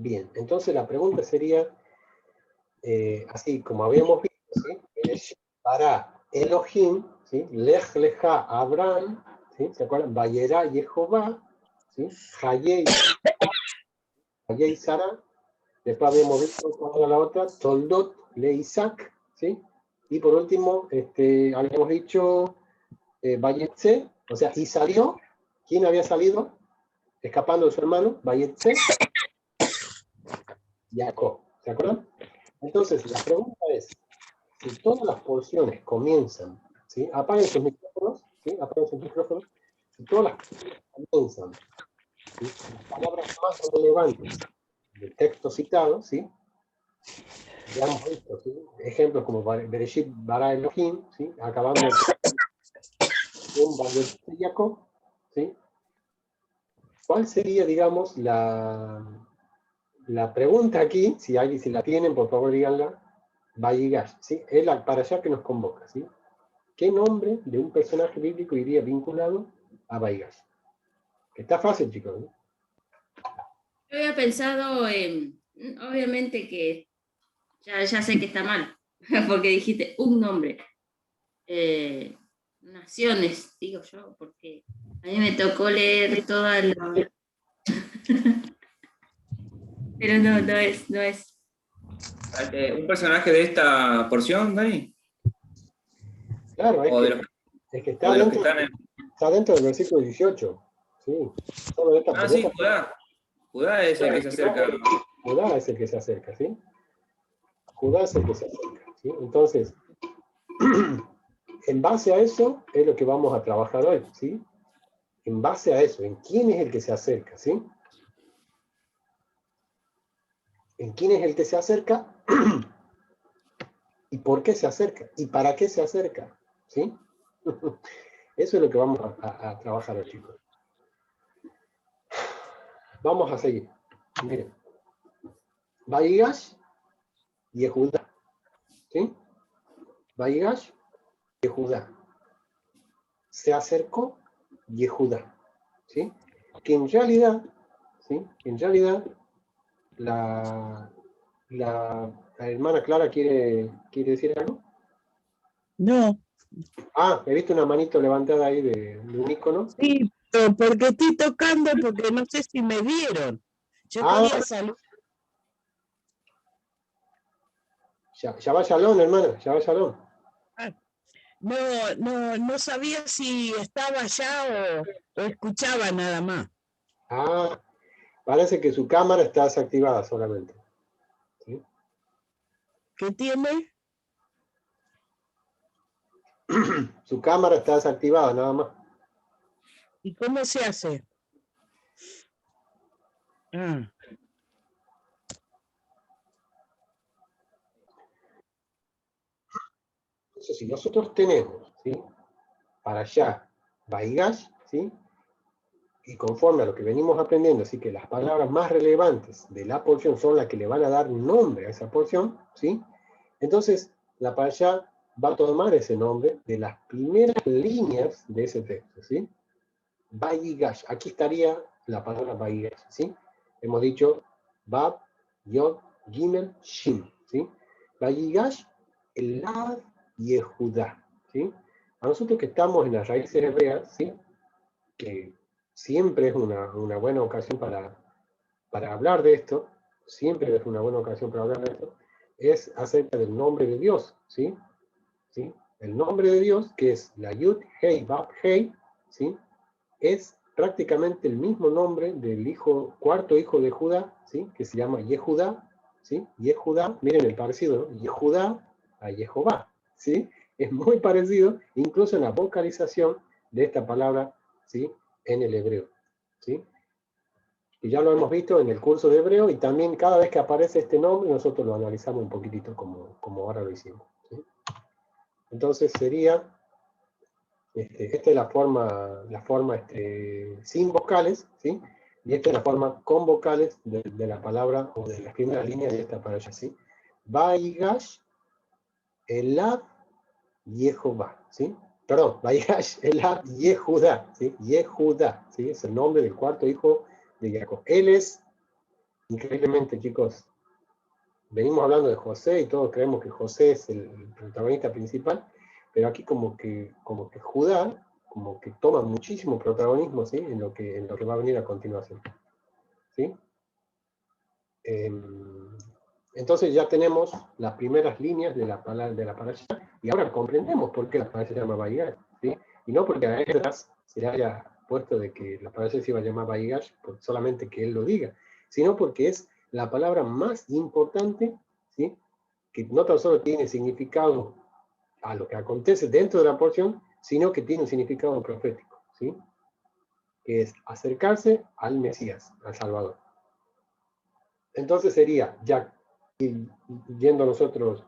Bien, entonces la pregunta sería, así como habíamos visto, ¿sí? Bereshit bara Elohim, ¿sí? Lech lecha Abraham, ¿sí? ¿Se acuerdan? Vayera Jehová, ¿sí? Hayei Sara. Después habíamos visto cuál era la otra, Toldot le Isaac, ¿sí? Y por último, habíamos dicho Vayetse, o sea, y salió. ¿Quién había salido? Escapando de su hermano, Vayetse, Jacob. ¿Se acuerdan? Entonces, la pregunta es, si todas las porciones comienzan, ¿sí? Apaguen sus micrófonos, ¿sí? Apaguen sus micrófonos. Si todas las porciones comienzan, ¿sí? Las palabras más relevantes del texto citado, ¿sí? Ya hemos visto, ¿sí? Ejemplos como Bereshit bara Elohim, ¿sí? Acabando con Vayetse Jacob, ¿sí? ¿Cuál sería, digamos, la pregunta aquí? Si la tienen, por favor díganla. Vayigash, ¿sí? Es la para allá que nos convoca, ¿sí? ¿Qué nombre de un personaje bíblico iría vinculado a Vayigash? Que está fácil, chicos, ¿no? Yo había pensado en, obviamente que ya sé que está mal, porque dijiste un nombre. Naciones, digo yo, porque a mí me tocó leer toda la... Pero no es. ¿Un personaje de esta porción, Dani? Claro, ¿O de que o de los que están en...? está dentro del versículo 18. Sí, solo de esta, Ah, sí, Judá. Judá es el que se acerca. Judá es el que se acerca, ¿sí? Judá es el que se acerca, ¿sí? Entonces, en base a eso es lo que vamos a trabajar hoy, ¿sí? En base a eso, en quién es el que se acerca, ¿sí? En quién es el que se acerca y por qué se acerca y para qué se acerca, ¿sí? Eso es lo que vamos a trabajar hoy, chicos. Vamos a seguir. Miren. Vaigash, Yehudá, ¿sí? Vaigash, Yehudá. Se acercó Yehudá, ¿sí? Que en realidad, ¿sí? En realidad, la hermana Clara quiere decir algo. No. Ah, he visto una manito levantada ahí de un ícono. Sí, pero porque estoy tocando, porque no sé si me vieron. Yo quería saludar. Ya va Shalom, hermana, ya va Shalom. No sabía si estaba allá o escuchaba nada más. Ah, parece que su cámara está desactivada solamente. ¿Sí? ¿Qué tiene? Su cámara está desactivada, nada más. ¿Y cómo se hace? Ah. Entonces, si nosotros tenemos, ¿sí? Para allá, Baigash, ¿sí? Y conforme a lo que venimos aprendiendo, así que las palabras más relevantes de la porción son las que le van a dar nombre a esa porción, ¿sí? Entonces, la para allá va a tomar ese nombre de las primeras líneas de ese texto, ¿sí? Baigash, aquí estaría la palabra Baigash, ¿sí? Hemos dicho Bab, Yod, Gimel, Shin, ¿sí? Baigash, Elad, Yehudá, ¿sí? A nosotros que estamos en las raíces hebreas, ¿sí? Que siempre es una buena ocasión para hablar de esto, siempre es una buena ocasión para hablar de esto, es acerca del nombre de Dios, ¿sí? ¿Sí? El nombre de Dios, que es la Yud, Hei, Bab, Hei, ¿sí? Es prácticamente el mismo nombre del cuarto hijo de Judá, ¿sí? Que se llama Yehudá, ¿sí? Yehudá, miren el parecido, ¿no? Yehudá a Jehová, ¿sí? Es muy parecido, incluso en la vocalización de esta palabra, ¿sí? En el hebreo, ¿sí? Y ya lo hemos visto en el curso de hebreo, y también cada vez que aparece este nombre, nosotros lo analizamos un poquitito como ahora lo hicimos, ¿sí? Entonces sería... esta es la forma sin vocales, ¿sí? Y esta es la forma con vocales de la palabra o de las primeras líneas de esta palabra, ¿sí? Vaigash, Elad, Yehová, ¿sí? Perdón, Vaigash, Elad, Yehudá, ¿sí? Yehudá, ¿sí? Es el nombre del cuarto hijo de Jacob. Él es increíblemente, chicos, venimos hablando de José y todos creemos que José es el protagonista principal, pero aquí como que Judá como que toma muchísimo protagonismo, ¿sí? en lo que va a venir a continuación. ¿Sí? Entonces ya tenemos las primeras líneas de la parashá, y ahora comprendemos por qué la parashá se llama Vaigash, ¿sí? Y no porque a Esdras se le haya puesto de que la parashá se iba a llamar Vaigash, solamente que él lo diga, sino porque es la palabra más importante, ¿sí? Que no tan solo tiene significado a lo que acontece dentro de la porción, sino que tiene un significado profético, ¿sí? Que es acercarse al Mesías, al Salvador. Entonces sería, ya yendo nosotros,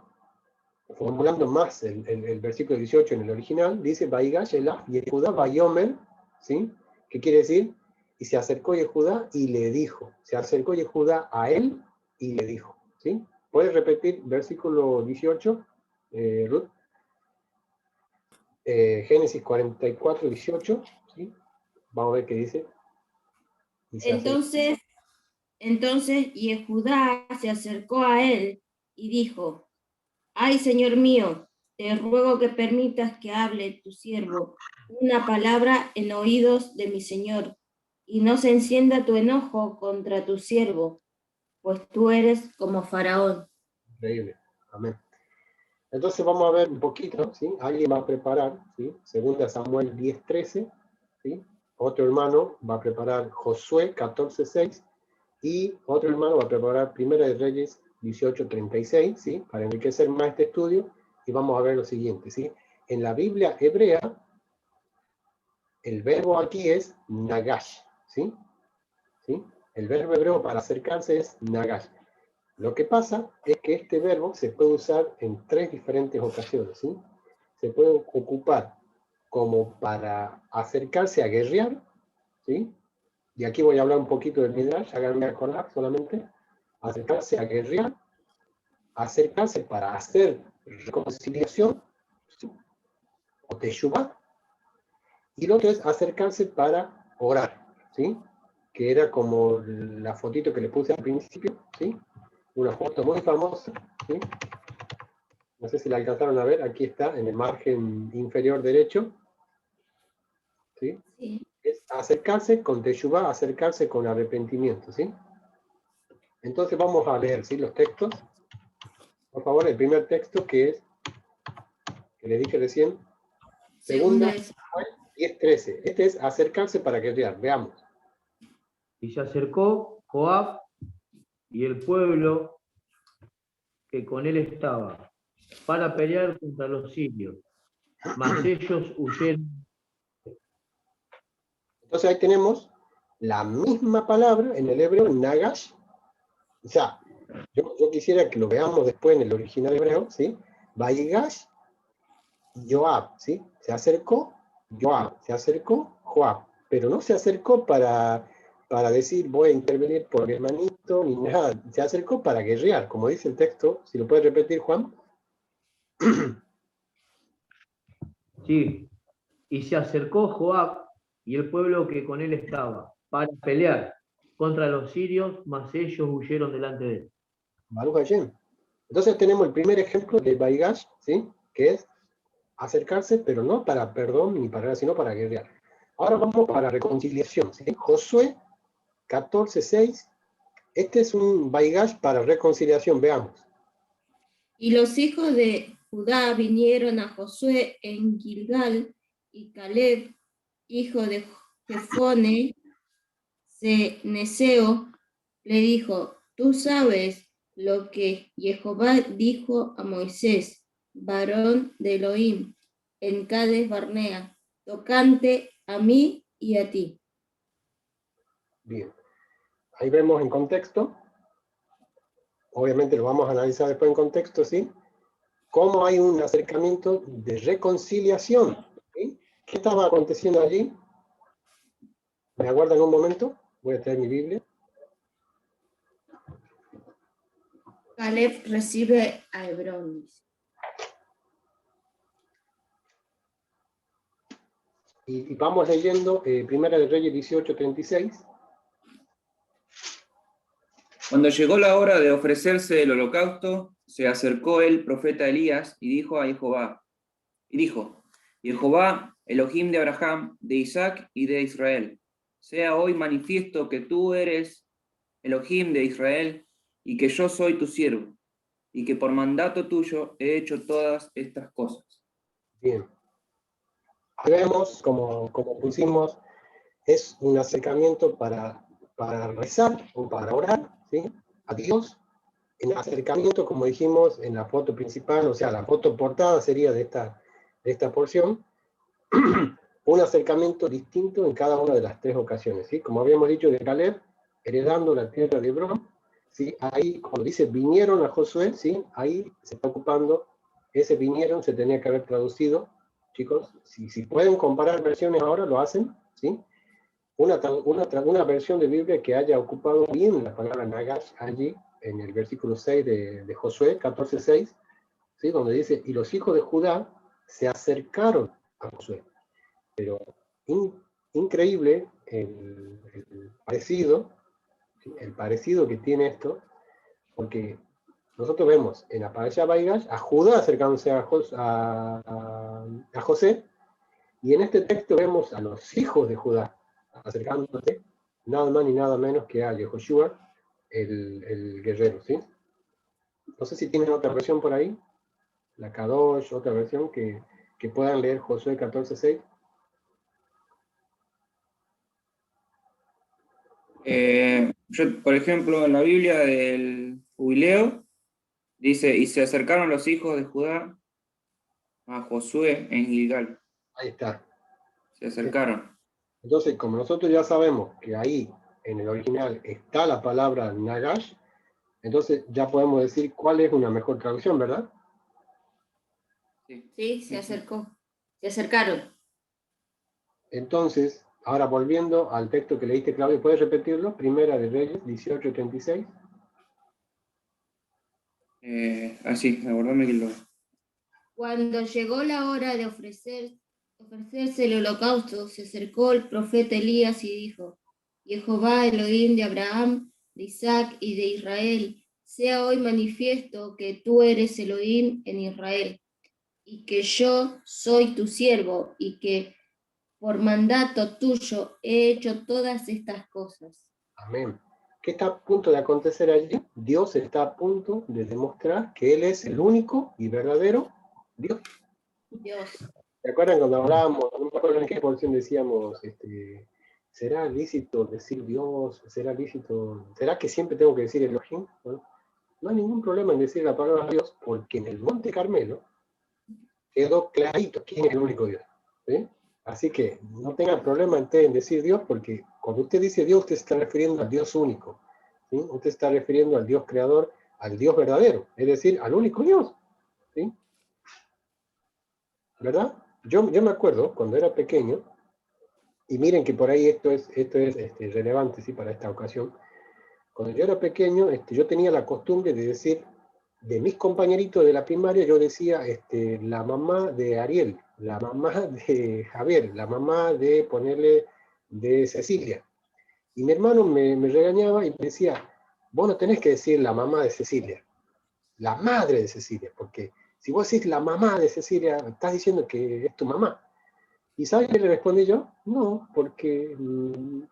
formulando más el versículo 18 en el original, dice, Vaigash Elaf Yehuda Vayomer, ¿sí? ¿Qué quiere decir? Y se acercó Yehuda y le dijo, se acercó Yehuda a él y le dijo, ¿sí? ¿Puedes repetir versículo 18, Ruth? Génesis 44, 18, ¿sí? Vamos a ver qué dice. Y se Entonces Yehudá se acercó a él y dijo, ay, Señor mío, te ruego que permitas que hable tu siervo una palabra en oídos de mi Señor, y no se encienda tu enojo contra tu siervo, pues tú eres como Faraón. Increíble. Amén. Entonces vamos a ver un poquito, ¿sí? Alguien va a preparar, ¿sí? Segunda Samuel 10:13, ¿sí? Otro hermano va a preparar Josué 14:6, y otro hermano va a preparar Primera de Reyes 18:36, ¿sí? Para enriquecer más este estudio, y vamos a ver lo siguiente, ¿sí? En la Biblia hebrea, el verbo aquí es nagash, ¿sí? ¿Sí? El verbo hebreo para acercarse es nagash. Lo que pasa es que este verbo se puede usar en tres diferentes ocasiones, ¿sí? Se puede ocupar como para acercarse a guerrear, ¿sí? Y aquí voy a hablar un poquito del Midrash, háganme acordar solamente. Acercarse a guerrear, acercarse para hacer reconciliación, ¿sí? O teshuvah, y lo otro es acercarse para orar, ¿sí? Que era como la fotito que le puse al principio, ¿sí? Una foto muy famosa, ¿sí? No sé si la alcanzaron a ver, aquí está en el margen inferior derecho, ¿sí? Sí. Es acercarse con teshuvah, acercarse con arrepentimiento, ¿sí? Entonces vamos a leer, ¿sí? Los textos. Por favor, el primer texto que le dije recién, segunda, 10:13. Este es acercarse para guerrear, veamos. Y se acercó Joab y el pueblo que con él estaba para pelear contra los sirios, mas ellos huyeron. Entonces ahí tenemos la misma palabra en el hebreo, nagash. O sea, yo quisiera que lo veamos después en el original hebreo, ¿sí? Vaigash, Joab, ¿sí? Se acercó Joab, se acercó Joab, pero no se acercó para decir voy a intervenir por mi hermanito, ni nada. Se acercó para guerrear, como dice el texto. Si lo puedes repetir, Juan. Sí, y se acercó Joab y el pueblo que con él estaba para pelear contra los sirios, mas ellos huyeron delante de él. Baruch Hashem. Entonces tenemos el primer ejemplo de Vaigash, ¿sí? Que es acercarse, pero no para perdón ni para, sino para guerrear. Ahora vamos para reconciliación, ¿sí? Josué 14:6. Este es un Vaigash para reconciliación, veamos. Y los hijos de Judá vinieron a Josué en Gilgal, y Caleb, hijo de Jefone, Neseo, le dijo, tú sabes lo que Jehová dijo a Moisés, varón de Elohim, en Cades Barnea, tocante a mí y a ti. Bien. Ahí vemos en contexto. Obviamente lo vamos a analizar después en contexto, ¿sí? Cómo hay un acercamiento de reconciliación, ¿sí? ¿Qué estaba aconteciendo allí? ¿Me aguardan un momento? Voy a traer mi Biblia. Caleb recibe a Hebrón. Y vamos leyendo Primera de Reyes 18:36. Cuando llegó la hora de ofrecerse el holocausto, se acercó el profeta Elías y dijo a Jehová, Jehová, Elohim de Abraham, de Isaac y de Israel, sea hoy manifiesto que tú eres Elohim de Israel y que yo soy tu siervo, y que por mandato tuyo he hecho todas estas cosas. Bien. Vemos, como pusimos, es un acercamiento para rezar o para orar, ¿sí?, a Dios. En acercamiento, como dijimos en la foto principal, o sea, la foto portada sería de esta porción, un acercamiento distinto en cada una de las tres ocasiones, ¿sí? Como habíamos dicho de Caleb, heredando la tierra de Hebrón, ¿sí? Ahí, cuando dice vinieron a Josué, ¿sí?, ahí se está ocupando, ese vinieron se tenía que haber traducido, chicos, si pueden comparar versiones ahora, lo hacen, ¿sí? Una versión de Biblia que haya ocupado bien la palabra Nagash allí, en el versículo 6 de Josué 14:6, ¿sí?, donde dice, y los hijos de Judá se acercaron a Josué. Pero increíble el parecido que tiene esto, porque nosotros vemos en la parasha Vaigash a Judá acercándose a José, y en este texto vemos a los hijos de Judá acercándose, nada más ni nada menos que a Yehoshua, el guerrero, ¿sí? No sé si tienen otra versión por ahí, la Kadosh, otra versión que puedan leer Josué 14:6. Yo, por ejemplo, en la Biblia del Jubileo, dice, y se acercaron los hijos de Judá a Josué en Gilgal. Ahí está. Se acercaron. Entonces, como nosotros ya sabemos que ahí en el original está la palabra Nagash, entonces ya podemos decir cuál es una mejor traducción, ¿verdad? Sí, se acercó. Se acercaron. Entonces, ahora volviendo al texto que leíste, Claudio, ¿puedes repetirlo? Primera de Reyes, 18:36. Así, aguardame que lo... Cuando llegó la hora de ofrecerse el holocausto, se acercó el profeta Elías y dijo, Jehová, Elohim de Abraham, de Isaac y de Israel, sea hoy manifiesto que tú eres Elohim en Israel, y que yo soy tu siervo, y que por mandato tuyo he hecho todas estas cosas. Amén. ¿Qué está a punto de acontecer allí? Dios está a punto de demostrar que Él es el único y verdadero Dios. Dios. ¿Se acuerdan cuando hablábamos, no me acuerdo en qué porción decíamos, ¿será lícito decir Dios? ¿Será lícito? ¿Será que siempre tengo que decir Elohim? Bueno, no hay ningún problema en decir la palabra Dios, porque en el Monte Carmelo quedó clarito quién es el único Dios, ¿sí? Así que no tengan problema en decir Dios, porque cuando usted dice Dios, usted se está refiriendo al Dios único, ¿sí? Usted está refiriendo al Dios creador, al Dios verdadero, es decir, al único Dios, ¿sí? ¿Verdad? Yo me acuerdo cuando era pequeño, y miren que por ahí esto es relevante, ¿sí?, para esta ocasión. Cuando yo era pequeño, yo tenía la costumbre de decir, de mis compañeritos de la primaria, yo decía la mamá de Ariel, la mamá de Javier, la mamá de ponerle de Cecilia. Y mi hermano me regañaba y me decía, vos no tenés que decir la mamá de Cecilia, la madre de Cecilia, porque si vos decís la mamá de Cecilia, estás diciendo que es tu mamá. ¿Y sabes qué le respondí yo? No, porque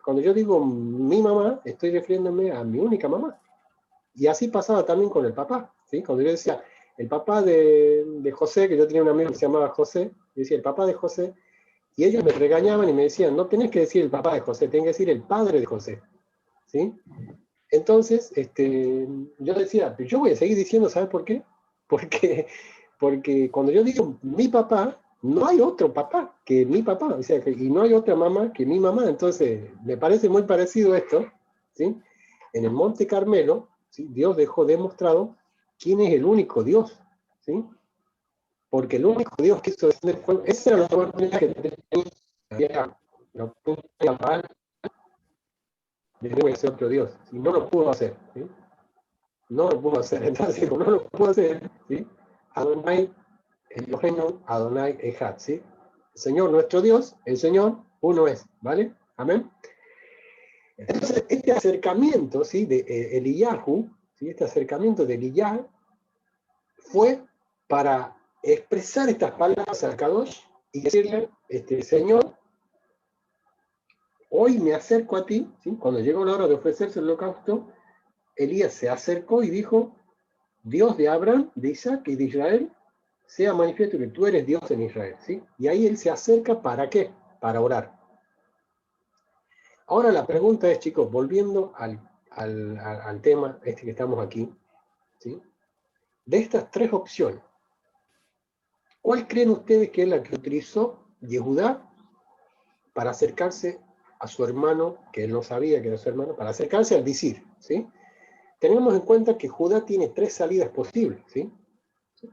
cuando yo digo mi mamá, estoy refiriéndome a mi única mamá. Y así pasaba también con el papá, ¿sí? Cuando yo decía, el papá de José, que yo tenía un amigo que se llamaba José, yo decía, el papá de José, y ellos me regañaban y me decían, no tenés que decir el papá de José, tenés que decir el padre de José, ¿sí? Entonces, yo decía, yo voy a seguir diciendo, ¿sabes por qué? Porque cuando yo digo mi papá, no hay otro papá que mi papá, o sea, y no hay otra mamá que mi mamá, entonces me parece muy parecido esto, ¿sí? En el Monte Carmelo, ¿sí?, Dios dejó demostrado quién es el único Dios, ¿sí? Porque el único Dios que hizo descender fuego, esa era la oportunidad que tenía, no tenía mal, de ser otro Dios, y no lo pudo hacer, ¿sí? No lo pudo hacer, entonces como no lo pudo hacer, ¿sí? Adonai Eloheinu Adonai Echad, ¿sí? El Señor nuestro Dios, el Señor uno es, ¿vale? Amén. Entonces, este acercamiento, ¿sí?, de Eliyahu, ¿sí?, este acercamiento de Eliyah fue para expresar estas palabras al Kadosh y decirle, Señor, hoy me acerco a ti, ¿sí? Cuando llegó la hora de ofrecerse el holocausto, Elías se acercó y dijo, Dios de Abraham, de Isaac y de Israel, sea manifiesto que tú eres Dios en Israel, ¿sí? Y ahí él se acerca, ¿para qué? Para orar. Ahora la pregunta es, chicos, volviendo al tema que estamos aquí, ¿sí? De estas tres opciones, ¿cuál creen ustedes que es la que utilizó Yehudá para acercarse a su hermano, que él no sabía que era su hermano, para acercarse al visir, ¿sí? Tenemos en cuenta que Judá tiene tres salidas posibles, ¿sí?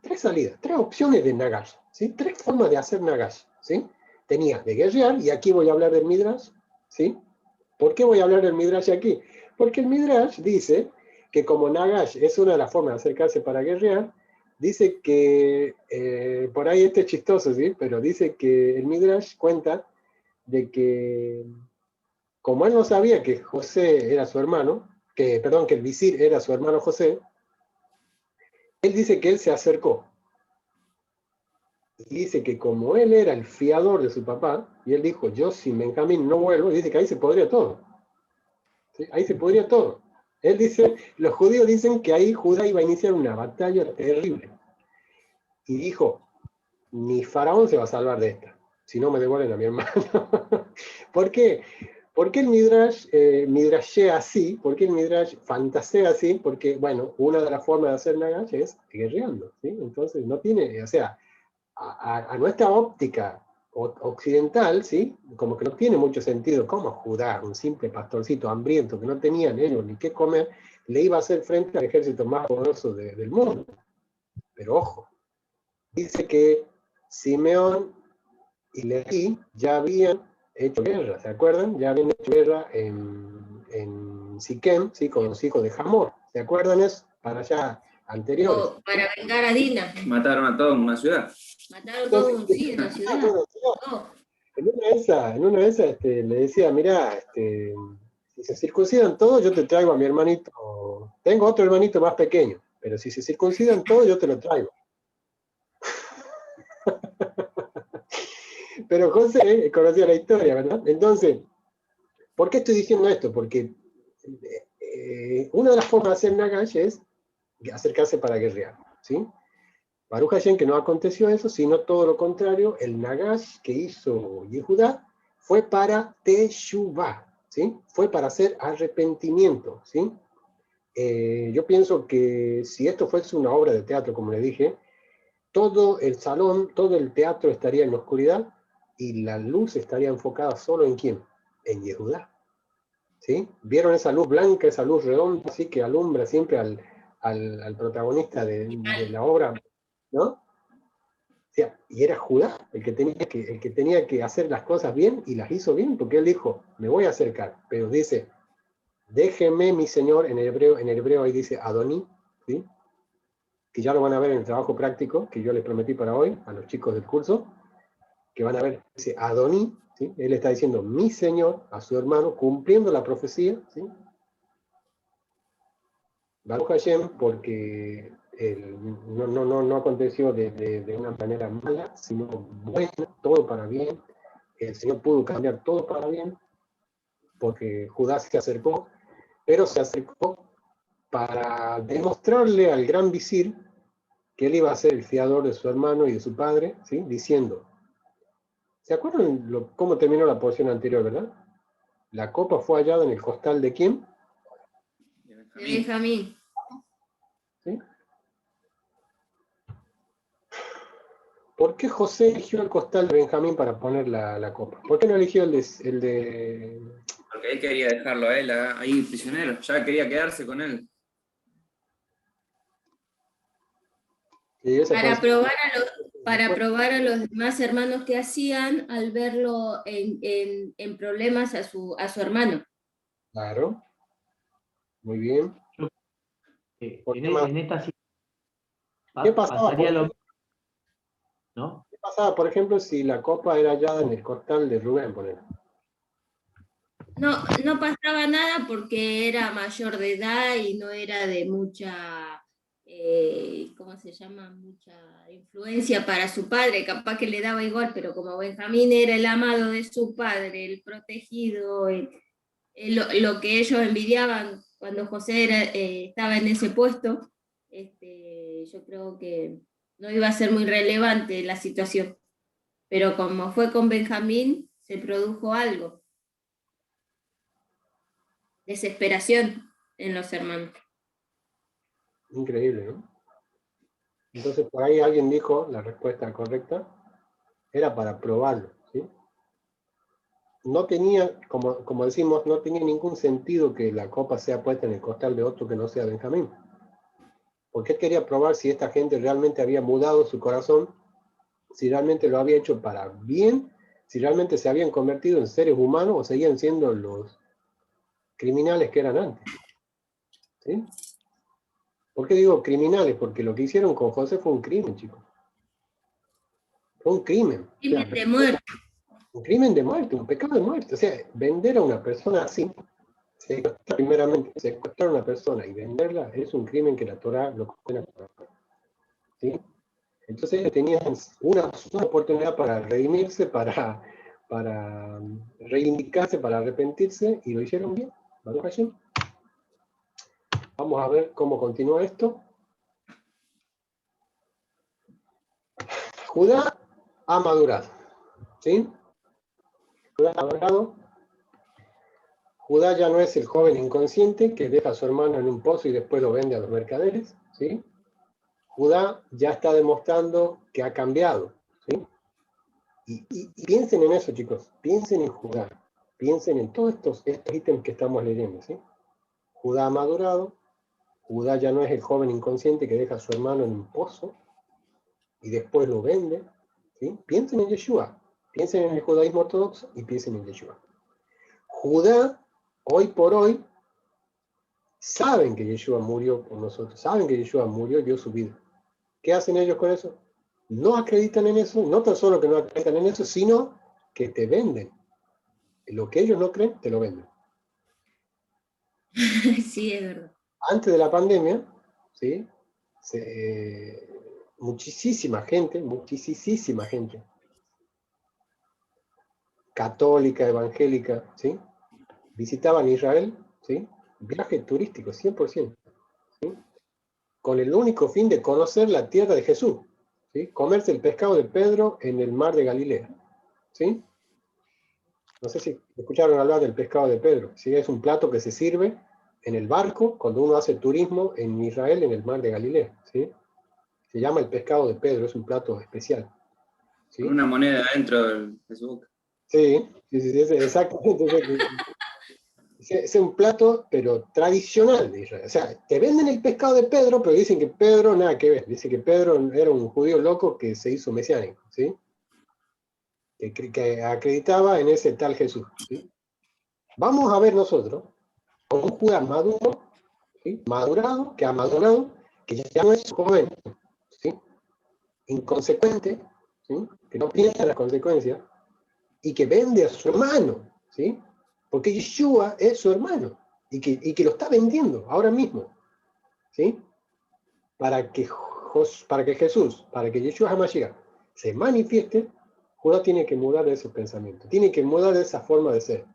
Tres salidas, tres opciones de Nagash, ¿sí? Tres formas de hacer Nagash, ¿sí? Tenía de guerrear, y aquí voy a hablar del Midrash, ¿sí? ¿Por qué voy a hablar del Midrash aquí? Porque el Midrash dice que como Nagash es una de las formas de acercarse para guerrear, dice que, por ahí este es chistoso, ¿sí? Pero dice que el Midrash cuenta de que, como él no sabía que José era su hermano, que el visir era su hermano José, él dice que él se acercó. Y dice que como él era el fiador de su papá, y él dijo, yo sin Benjamín no vuelvo, dice que ahí se podría todo. ¿Sí? Ahí se podría todo. Él dice, los judíos dicen que ahí Judá iba a iniciar una batalla terrible. Y dijo, ni Faraón se va a salvar de esta, si no me devuelven a mi hermano. ¿Por qué? ¿Por qué el Midrash midrashea así? ¿Por qué el Midrash fantasea así? Porque, bueno, una de las formas de hacer Nagash es guerreando, ¿sí? Entonces no tiene, o sea, a nuestra óptica occidental, ¿sí? Como que no tiene mucho sentido cómo Judá, un simple pastorcito hambriento que no tenía ellos ni qué comer, le iba a hacer frente al ejército más poderoso del mundo. Pero ojo, dice que Simeón y Leví ya habían hecho guerra, ¿se acuerdan? Ya habían hecho guerra en Siquem, ¿sí? Con los hijos de Hamor, ¿se acuerdan eso? Para allá anteriores. O para vengar a Dina. Mataron a todos en una ciudad. Mataron todo un sí, en la ciudad. Todo. En una de esas le decía, mirá, si se circuncidan todos, yo te traigo a mi hermanito. Tengo otro hermanito más pequeño, pero si se circuncidan todos, yo te lo traigo. Pero José conocía la historia, ¿verdad? Entonces, ¿por qué estoy diciendo esto? Porque una de las formas de hacer Nagash es acercarse para guerrear, ¿sí? Baruch Hashem, que no aconteció eso, sino todo lo contrario, el Nagash que hizo Yehudá fue para Teshuvah, ¿sí? Fue para hacer arrepentimiento, ¿sí? Yo pienso que si esto fuese una obra de teatro, como le dije, todo el salón, todo el teatro estaría en la oscuridad y la luz estaría enfocada solo en ¿quién? En Yehudá, ¿sí? ¿Vieron esa luz blanca, esa luz redonda, así que alumbra siempre al protagonista de la obra, ¿no? O sea, y era Judá el que tenía que hacer las cosas bien, y las hizo bien, porque él dijo, me voy a acercar, pero dice, déjeme mi Señor, en el hebreo ahí dice Adoní, ¿sí? Que ya lo van a ver en el trabajo práctico que yo les prometí para hoy, a los chicos del curso, que van a ver, dice Adoní, ¿sí? Él está diciendo mi Señor a su hermano, cumpliendo la profecía, ¿sí? Baruch Hashem, porque no aconteció de una manera mala, sino buena, todo para bien. El Señor pudo cambiar todo para bien, porque Judá se acercó, pero se acercó para demostrarle al gran visir que él iba a ser el fiador de su hermano y de su padre, ¿sí? Diciendo, ¿se acuerdan cómo terminó la porción anterior, verdad? La copa fue hallada en el costal de ¿quién? De Benjamín. ¿Sí? ¿Por qué José eligió el costal de Benjamín para poner la copa? ¿Por qué no eligió el de... Porque él quería dejarlo a él ahí prisionero, ya quería quedarse con él. Para probar a los demás hermanos que hacían al verlo en problemas a su hermano. Claro. Muy bien. En esta ¿Qué pasaba, pasaría lo mismo, ¿no? ¿qué pasaba, por ejemplo, si la copa era hallada en el costal de Rubén, por ejemplo? No pasaba nada porque era mayor de edad y no era de mucha, ¿cómo se llama? Mucha influencia para su padre, capaz que le daba igual, pero como Benjamín era el amado de su padre, el protegido, lo que ellos envidiaban cuando José estaba en ese puesto, yo creo que no iba a ser muy relevante la situación. Pero como fue con Benjamín, se produjo algo. Desesperación en los hermanos. Increíble, ¿no? Entonces por ahí alguien dijo, la respuesta correcta era para probarlo, ¿sí? No tenía, como decimos, no tenía ningún sentido que la copa sea puesta en el costal de otro que no sea Benjamín. Porque él quería probar si esta gente realmente había mudado su corazón, si realmente lo había hecho para bien, si realmente se habían convertido en seres humanos o seguían siendo los criminales que eran antes. ¿Sí? ¿Por qué digo criminales? Porque lo que hicieron con José fue un crimen, chicos. Fue un crimen. Crimen de muerte. Un crimen de muerte, un pecado de muerte. O sea, vender a una persona así, primeramente, secuestrar a una persona y venderla es un crimen que la Torá lo condena. ¿Sí? Entonces ellos tenían una oportunidad para redimirse, para reivindicarse, para arrepentirse, y lo hicieron bien. Baruch Hashem. Vamos a ver cómo continúa esto. Judá ha madurado. ¿Sí? Judá ha madurado. Judá ya no es el joven inconsciente que deja a su hermano en un pozo y después lo vende a los mercaderes. ¿Sí? Judá ya está demostrando que ha cambiado. ¿Sí? Y piensen en eso, chicos. Piensen en Judá. Piensen en todos estos ítems que estamos leyendo. ¿Sí? Judá ha madurado. Judá ya no es el joven inconsciente que deja a su hermano en un pozo y después lo vende. ¿Sí? Piensen en Yeshua. Piensen en el judaísmo ortodoxo y piensen en Yeshua. Judá, hoy por hoy, saben que Yeshua murió por nosotros. Saben que Yeshua murió y dio su vida. ¿Qué hacen ellos con eso? No acreditan en eso. No tan solo que no acreditan en eso, sino que te venden. Lo que ellos no creen, te lo venden. Sí, es verdad. Antes de la pandemia, ¿sí? Muchísima gente, católica, evangélica, ¿sí? Visitaban Israel, ¿sí? Viaje turístico, 100%, ¿sí? Con el único fin de conocer la tierra de Jesús, ¿sí? Comerse el pescado de Pedro en el mar de Galilea, ¿sí? No sé si escucharon hablar del pescado de Pedro, ¿sí? Es un plato que se sirve en el barco cuando uno hace turismo en Israel, en el mar de Galilea, ¿sí? Se llama el pescado de Pedro, es un plato especial. ¿Sí? Con una moneda dentro del Facebook. Sí, exactamente. Es un plato, pero tradicional de Israel. O sea, te venden el pescado de Pedro, pero dicen que Pedro nada que ver. Dicen que Pedro era un judío loco que se hizo mesiánico, ¿sí? Que acreditaba en ese tal Jesús, ¿sí? Vamos a ver nosotros con un judío maduro, ¿sí? Madurado, que ha madurado, que ya no es joven, ¿sí? Inconsecuente, ¿sí? Que no piensa en las consecuencias, y que vende a su hermano, ¿sí? Porque Yeshua es su hermano, y que lo está vendiendo ahora mismo, ¿sí? Para que Jesús, para que Yeshua HaMashiach se manifieste, Judá tiene que mudar de ese pensamiento, tiene que mudar de esa forma de ser,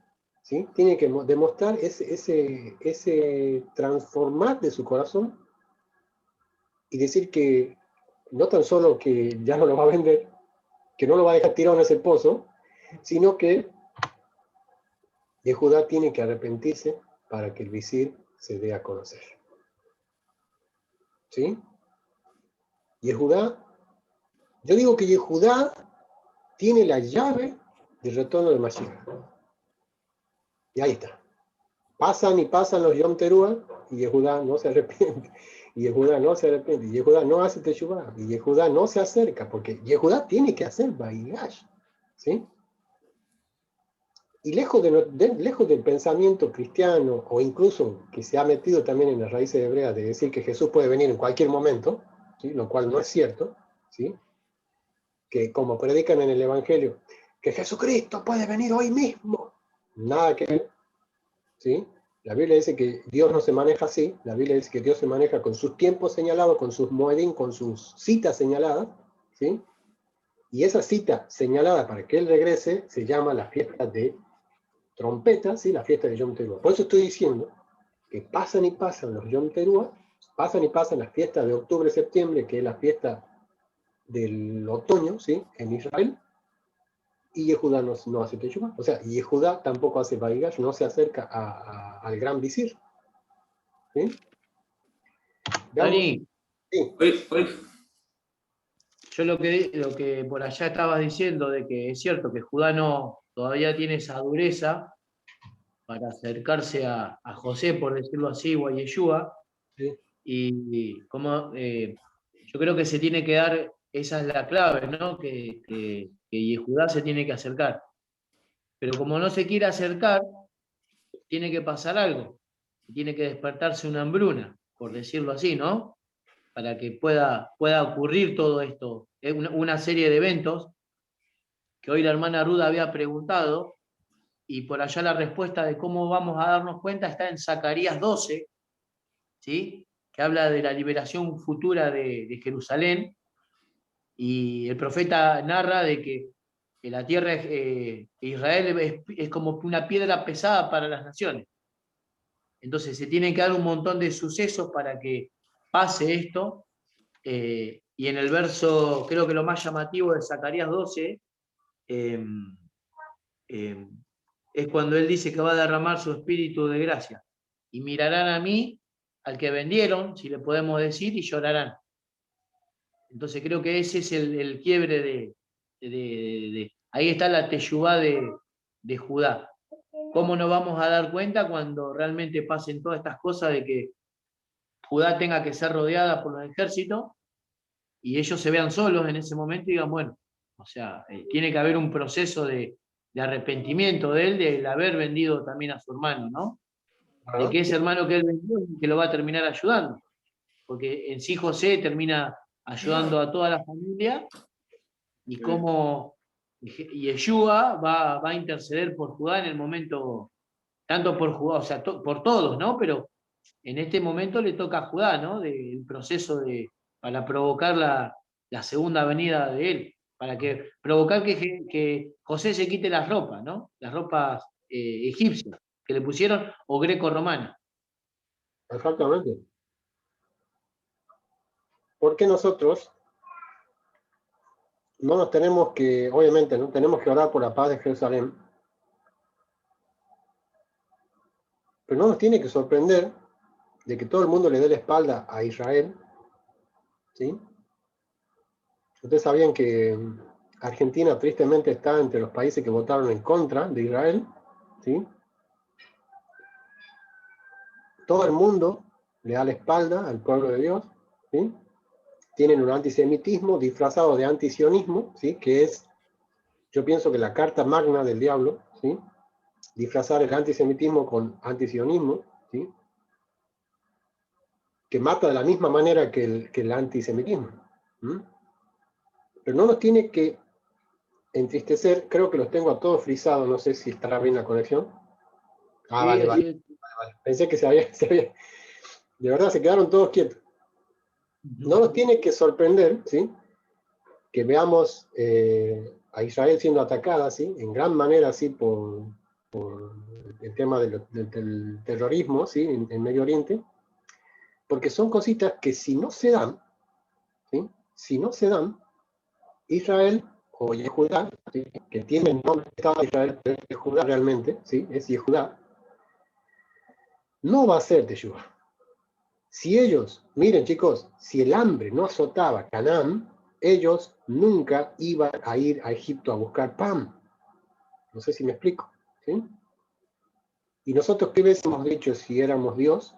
¿sí? Tiene que demostrar ese transformar de su corazón y decir que no tan solo que ya no lo va a vender, que no lo va a dejar tirado en ese pozo, sino que Judá tiene que arrepentirse para que el visir se dé a conocer. ¿Sí? Yehudá, yo digo que Yehudá tiene la llave del retorno de Mashiach. Y ahí está. Pasan y pasan los Yom Teruah y Yehudá no se arrepiente. Y Yehudá no se arrepiente. Y Yehudá no hace Teshuvah. Y Yehudá no se acerca porque Yehudá tiene que hacer Baigash. ¿Sí? Y lejos del pensamiento cristiano, o incluso que se ha metido también en las raíces hebreas de decir que Jesús puede venir en cualquier momento, ¿sí? Lo cual no es cierto, ¿sí? Que como predican en el Evangelio, que Jesucristo puede venir hoy mismo. Nada que ver, ¿sí? La Biblia dice que Dios no se maneja así, la Biblia dice que Dios se maneja con sus tiempos señalados, con sus moedín, con sus citas señaladas, ¿sí? Y esa cita señalada para que Él regrese se llama la fiesta de trompeta, ¿sí? La fiesta de Yom Teruah. Por eso estoy diciendo que pasan y pasan los Yom Teruah, pasan y pasan las fiestas de octubre, septiembre, que es la fiesta del otoño, ¿sí? En Israel, y Yehudá no hace Teshuvah. O sea, Yehudá tampoco hace Baigash, no se acerca al gran visir. ¿Sí? Veamos, Dani, sí, yo lo que por allá estabas diciendo de que es cierto que Judá no todavía tiene esa dureza para acercarse a José, por decirlo así, o a Yeshua, sí, y como yo creo que se tiene que dar, esa es la clave, ¿no? Que Yehudá se tiene que acercar. Pero como no se quiere acercar, tiene que pasar algo, tiene que despertarse una hambruna, por decirlo así, ¿no? Para que pueda ocurrir todo esto. Es una serie de eventos que hoy la hermana Ruda había preguntado, y por allá la respuesta de cómo vamos a darnos cuenta está en Zacarías 12, ¿sí? Que habla de la liberación futura de Jerusalén, y el profeta narra de que la tierra de Israel es como una piedra pesada para las naciones. Entonces se tienen que dar un montón de sucesos para que pase esto, y en el verso, creo que lo más llamativo de Zacarías 12, eh, eh, es cuando él dice que va a derramar su espíritu de gracia. Y mirarán a mí, al que vendieron, si le podemos decir, y llorarán. Entonces creo que ese es el quiebre ahí está la teshuvá de Judá. ¿Cómo nos vamos a dar cuenta cuando realmente pasen todas estas cosas de que Judá tenga que ser rodeada por los ejércitos y ellos se vean solos en ese momento y digan, bueno, o sea, tiene que haber un proceso de arrepentimiento de él, de haber vendido también a su hermano, ¿no? De que ese hermano que él vendió es el que lo va a terminar ayudando, porque en sí José termina ayudando a toda la familia, y cómo Yeshua va a interceder por Judá en el momento, tanto por Judá, o sea, por todos, ¿no? Pero en este momento le toca a Judá, ¿no? Del proceso para provocar la segunda venida de él, para provocar que José se quite las ropas, ¿no? Las ropas egipcias que le pusieron, o greco-romanas. exactamente. Porque nosotros no nos tenemos que, obviamente, no tenemos que orar por la paz de Jerusalén, pero no nos tiene que sorprender de que todo el mundo le dé la espalda a Israel, ¿sí? Ustedes sabían que Argentina tristemente está entre los países que votaron en contra de Israel, ¿sí? Todo el mundo le da la espalda al pueblo de Dios, ¿sí? Tienen un antisemitismo disfrazado de antisionismo, ¿sí? Que es, yo pienso que la carta magna del diablo, ¿sí? Disfrazar el antisemitismo con antisionismo, ¿sí? Que mata de la misma manera que el antisemitismo. ¿Mm? Pero no nos tiene que entristecer, creo que los tengo a todos frisados, no sé si estará bien la conexión. Ah, Sí, vale, vale, así es. vale. Pensé que se había, de verdad se quedaron todos quietos. No nos tiene que sorprender, ¿sí? Que veamos a Israel siendo atacada, ¿sí? En gran manera, ¿sí? Por el tema del terrorismo, ¿sí? En Medio Oriente, porque son cositas que si no se dan, ¿sí? Si no se dan, Israel o Yehudá, ¿sí? Que tiene el nombre de Estado de Israel, pero es Yehudá realmente, ¿sí? Es Yehudá, no va a ser Teshuvah. Si ellos, miren chicos, si el hambre no azotaba Canaán, ellos nunca iban a ir a Egipto a buscar pan. No sé si me explico, ¿sí? Y nosotros, ¿qué veces hemos dicho si éramos Dios?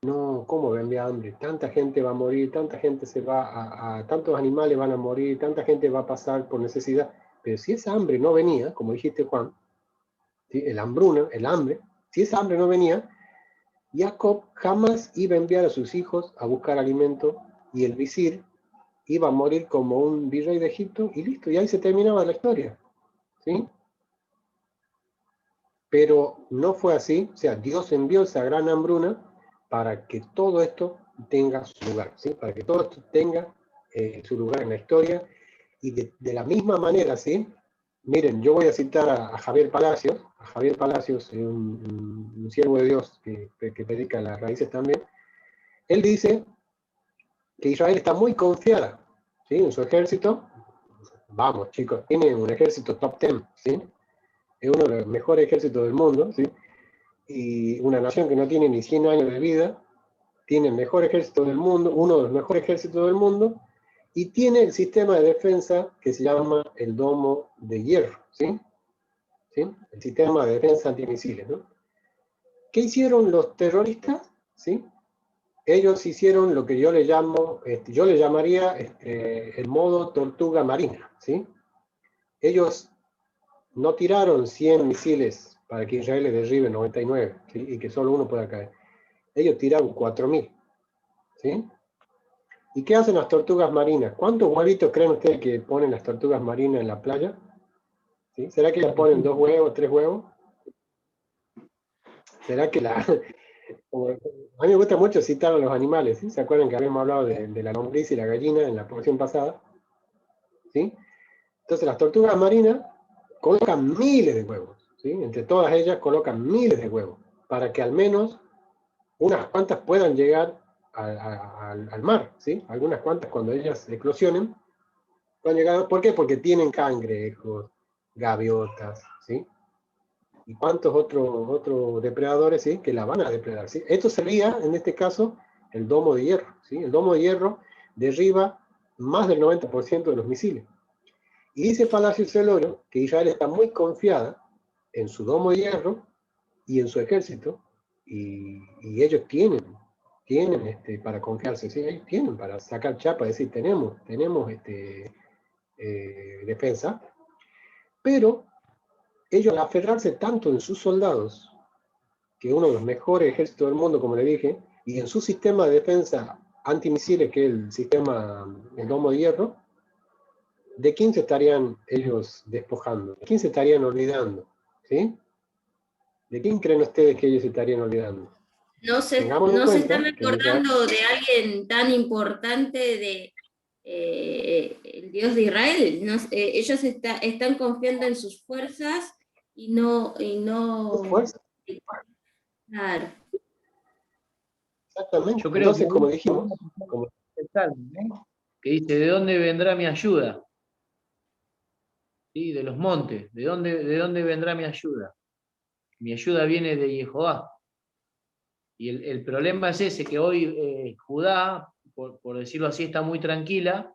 No, ¿cómo vendría hambre? Tanta gente va a morir, tanta gente se va tantos animales van a morir, tanta gente va a pasar por necesidad. Pero si esa hambre no venía, como dijiste Juan, ¿sí? El hambruna, el hambre, si esa hambre no venía, Jacob jamás iba a enviar a sus hijos a buscar alimento, y el visir iba a morir como un virrey de Egipto y listo, y ahí se terminaba la historia, ¿sí? Pero no fue así, o sea, Dios envió esa gran hambruna para que todo esto tenga su lugar, ¿sí? Para que todo esto tenga su lugar en la historia, y de la misma manera, ¿sí? Miren, yo voy a citar a Javier Palacios, un siervo de Dios que predica las raíces también. Él dice que Israel está muy confiada, ¿sí? En su ejército. Vamos, chicos, tiene un ejército top 10, ¿sí? Es uno de los mejores ejércitos del mundo, ¿sí? Y una nación que no tiene ni 100 años de vida, tiene el mejor ejército del mundo, uno de los mejores ejércitos del mundo, y tiene el sistema de defensa que se llama el domo de hierro, ¿sí? ¿Sí? El sistema de defensa antimisiles, ¿no? ¿Qué hicieron los terroristas? ¿Sí? Ellos hicieron lo que yo le llamo, yo le llamaría el modo tortuga marina, ¿sí? Ellos no tiraron 100 misiles para que Israel le derribe 99, ¿sí? Y que solo uno pueda caer. Ellos tiraron 4.000, ¿sí? ¿Y qué hacen las tortugas marinas? ¿Cuántos huevitos creen ustedes que ponen las tortugas marinas en la playa? ¿Sí? ¿Será que le ponen 2 huevos, 3 huevos? ¿Será que la...? A mí me gusta mucho citar a los animales, ¿sí? ¿Se acuerdan que habíamos hablado de la lombriz y la gallina en la porción pasada? ¿Sí? Entonces las tortugas marinas colocan miles de huevos, ¿sí? Entre todas ellas colocan miles de huevos, para que al menos unas cuantas puedan llegar al mar, ¿sí? Algunas cuantas cuando ellas eclosionen, puedan llegar. ¿Por qué? Porque tienen cangrejos, gaviotas, ¿sí? Y cuántos otros depredadores, ¿sí? Que la van a depredar, ¿sí? Esto sería, en este caso, el domo de hierro, ¿sí? El domo de hierro derriba más del 90% de los misiles. Y dice Palacios el Oro que Israel está muy confiada en su domo de hierro y en su ejército, y ellos tienen para confiarse, ¿sí? Ellos tienen para sacar chapa, decir, tenemos defensa, pero ellos, al aferrarse tanto en sus soldados, que es uno de los mejores ejércitos del mundo, como le dije, y en su sistema de defensa antimisiles, que es el sistema, el domo de hierro, ¿de quién se estarían ellos despojando? ¿De quién se estarían olvidando? ¿Sí? ¿De quién creen ustedes que ellos se estarían olvidando? No se están acordando de alguien tan importante de el Dios de Israel. No, ellos están confiando en sus fuerzas y no... ¿Fuerza? Claro. Exactamente. Yo creo Entonces, que como dijimos, el Salmo, ¿no? Que dice, ¿de dónde vendrá mi ayuda? ¿Sí? De los montes. ¿De dónde vendrá mi ayuda? Mi ayuda viene de Jehová. Y el problema es ese, que hoy Judá, por decirlo así, está muy tranquila,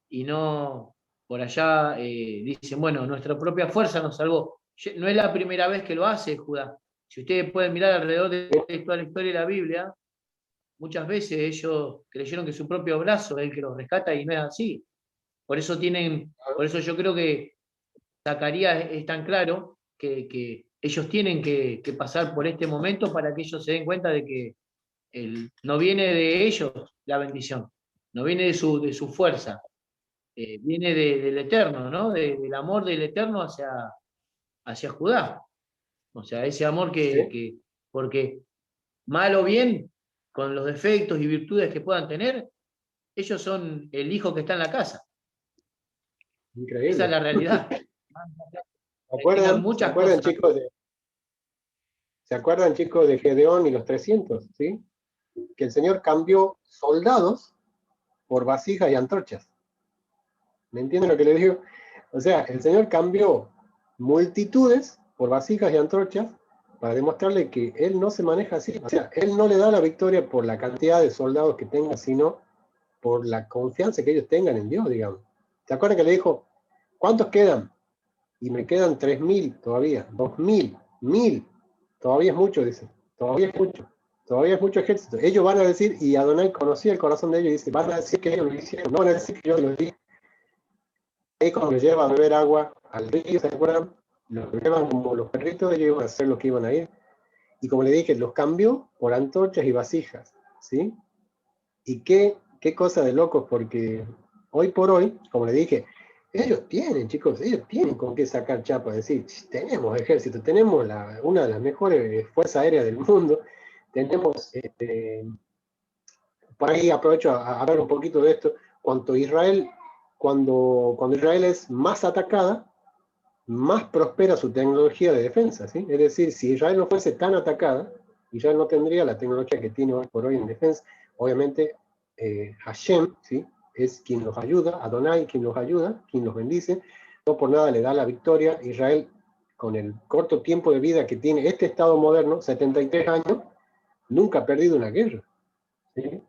y no, por allá dicen, bueno, nuestra propia fuerza nos salvó. No es la primera vez que lo hace Judá. Si ustedes pueden mirar alrededor de toda la historia de la Biblia, muchas veces ellos creyeron que su propio brazo es el que los rescata, y no es así. Por eso yo creo que Zacarías es tan claro que ellos tienen que pasar por este momento para que ellos se den cuenta de que no viene de ellos la bendición, no viene de su fuerza, viene del Eterno, ¿no? Del amor del Eterno hacia Judá. O sea, ese amor porque mal o bien, con los defectos y virtudes que puedan tener, ellos son el hijo que está en la casa. increíble. Esa es la realidad. ¿Se acuerdan, chicos, de Gedeón y los 300? ¿Sí? Que el Señor cambió soldados por vasijas y antorchas. ¿Me entienden lo que le digo? O sea, el Señor cambió multitudes por vasijas y antorchas para demostrarle que Él no se maneja así. O sea, Él no le da la victoria por la cantidad de soldados que tenga, sino por la confianza que ellos tengan en Dios, digamos. ¿Se acuerdan que le dijo, cuántos quedan? Y me quedan 3.000 todavía, 2.000, 1.000. Todavía es mucho, dice. Todavía es mucho. Todavía es mucho ejército. Ellos van a decir, y Adonai conocía el corazón de ellos, y dice, van a decir que ellos lo hicieron, no van a decir que yo lo di. Ahí cuando los lleva a beber agua al río, ¿se acuerdan? Los llevan como los perritos, ellos iban a hacer lo que iban a ir. Y como le dije, los cambió por antorchas y vasijas, ¿sí? Y qué cosa de locos, porque hoy por hoy, como le dije, Ellos tienen, chicos, ellos tienen con qué sacar chapa, decir, tenemos ejército, tenemos una de las mejores fuerzas aéreas del mundo, tenemos, por ahí aprovecho a hablar un poquito de esto, cuando Israel es más atacada, más prospera su tecnología de defensa, ¿sí? Es decir, si Israel no fuese tan atacada, Israel no tendría la tecnología que tiene hoy por hoy en defensa. Obviamente, Hashem, ¿sí? Es quien los ayuda, Adonai quien los ayuda, quien los bendice, no por nada le da la victoria. Israel, con el corto tiempo de vida que tiene este Estado moderno, 73 años, nunca ha perdido una guerra, ¿sí?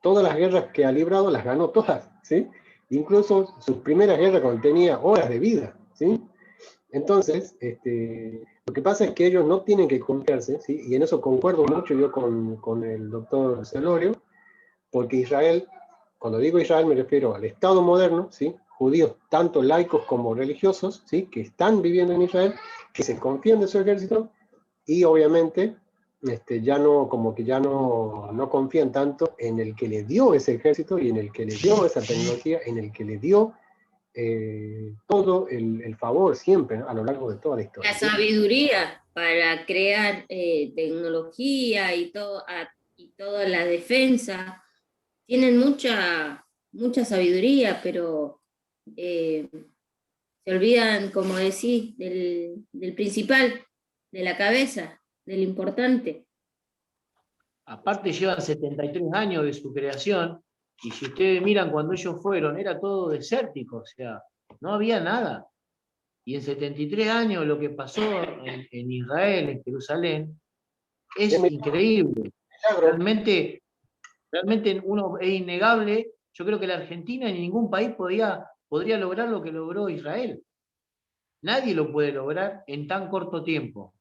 Todas las guerras que ha librado las ganó todas, ¿sí? Incluso sus primeras guerras cuando tenía horas de vida, ¿sí? Entonces, lo que pasa es que ellos no tienen que confiarse, ¿sí? Y en eso concuerdo mucho yo con el doctor Celorio, porque Israel, cuando digo Israel me refiero al Estado moderno, ¿sí? Judíos tanto laicos como religiosos, ¿sí? Que están viviendo en Israel, que se confían de su ejército y obviamente ya no, como que ya no confían tanto en el que le dio ese ejército y en el que le dio esa tecnología, en el que le dio todo el favor siempre, ¿no? A lo largo de toda la historia. La sabiduría para crear tecnología y toda la defensa. Tienen mucha sabiduría, pero se olvidan, como decís, del principal, de la cabeza, del importante. Aparte llevan 73 años de su creación, y si ustedes miran cuando ellos fueron, era todo desértico, o sea, no había nada. Y en 73 años lo que pasó en Israel, en Jerusalén, es increíble. Realmente uno es innegable. Yo creo que la Argentina ni ningún país podría lograr lo que logró Israel. Nadie lo puede lograr en tan corto tiempo.